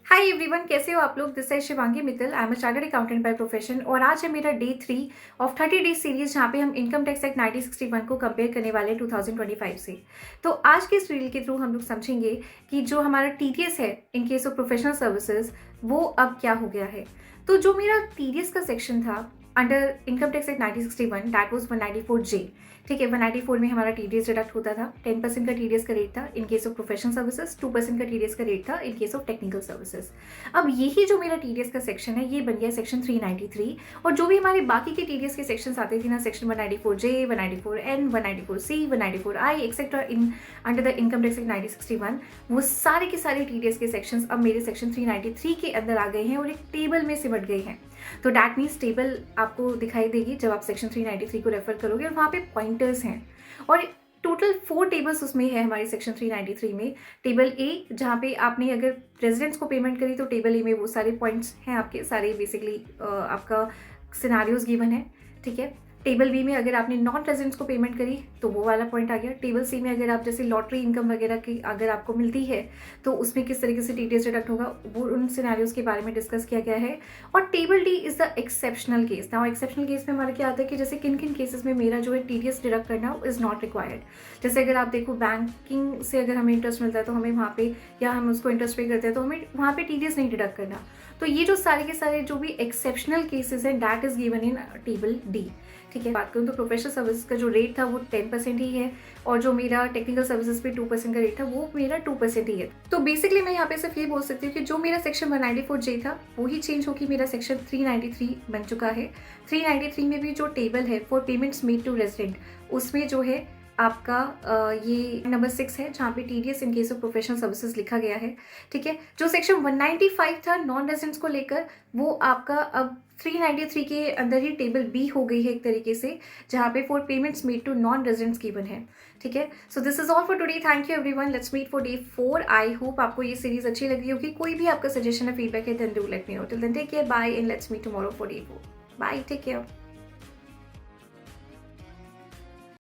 Hi everyone, कैसे हो आप लोग। दिस है Shivangi Mittal. I am a chartered accountant by profession और आज है मेरा डे 3 ऑफ 30 डेज सीरीज जहाँ पे हम इनकम टैक्स एक्ट 1961 को कंपेयर करने वाले हैं 2025 से। तो आज के इस रील के थ्रू हम लोग समझेंगे कि जो हमारा टीडीएस है in case of professional services वो अब क्या हो गया है। तो जो मेरा टीडीएस का सेक्शन था under income tax act 1961 that was 194J। ठीक है, 194 में हमारा टीडीएस डिडक्ट होता था। 10% का टीडीएस का रेट था in case of professional services, 2% का टीडीएस का रेट था in case of technical services. अब यही जो मेरा टीडीएस का सेक्शन है ये बन गया सेक्शन 393। और जो भी हमारे बाकी के टीडीएस के सेक्शन आते थे ना, section 194J, 194N, 194C, 194I etcetera in under the income tax act 1961, वो सारे के सारे टीडीएस के सेक्शंस अब मेरे सेक्शन 393 के अंदर आ गए हैं और एक टेबल में सिमट गए हैं। तो डैट मीन्स टेबल आपको दिखाई देगी जब आप सेक्शन 393 को रेफर करोगे और वहाँ पे पॉइंटर्स हैं और टोटल 4 टेबल्स उसमें है हमारे सेक्शन 393 में। टेबल ए जहाँ पे आपने अगर रेजिडेंट्स को पेमेंट करी तो टेबल ए में वो सारे पॉइंट्स हैं आपके सारे, बेसिकली आपका सिनारियोज गिवन है। ठीक है, टेबल बी में अगर आपने नॉन रेजिडेंट्स को पेमेंट करी तो वो वाला पॉइंट आ गया। टेबल सी में अगर आप जैसे लॉटरी इनकम वगैरह की अगर आपको मिलती है तो उसमें किस तरीके से टीडीएस डिडक्ट होगा वो उन सिनेरियोज के बारे में डिस्कस किया गया है। और table D is the exceptional case. Now exceptional case में हमारा क्या आता है कि जैसे किन किन केसेस में मेरा जो है टीडीएस डिडक्ट करना इज नॉट रिक्वायर्ड। जैसे अगर आप देखो बैंकिंग से अगर हमें इंटरेस्ट मिलता है तो हमें वहाँ पे, या हम उसको इंटरेस्ट पे करते हैं तो हमें वहाँ पे टीडीएस नहीं डिडक्ट करना। तो ये जो सारे के सारे जो भी एक्सेप्शनल केसेस हैं that is given in table D. ठीक है, बात करूँ तो प्रोफेशनल सर्विस का जो रेट था वो 10% ही है और जो मेरा टेक्निकल सर्विसेज पे 2% का रेट था वो मेरा 2% ही है। तो बेसिकली मैं यहाँ पे सिर्फ ये बोल सकती हूँ कि जो मेरा सेक्शन 194J था वो ही चेंज होकर मेरा सेक्शन 393 बन चुका है। 393 में भी जो टेबल है for payments made to resident, उसमें जो है आपका ये नंबर 6 है जहाँ पे TDS in case of professional services लिखा गया है। ठीक है, जो सेक्शन 195 था नॉन रेजिडेंट्स को लेकर वो आपका अब 393 के अंदर ही टेबल बी हो गई है एक तरीके से, जहाँ पे for payments made to non residents given है। ठीक है, so this is all for today. Thank you everyone, let's meet for day 4। I hope आपको ये सीरीज अच्छी लगी होगी। कोई भी आपका सजेशन है, फीडबैक है, then do let me know. Till then take care, bye and let's meet tomorrow for day 4। Bye, take care.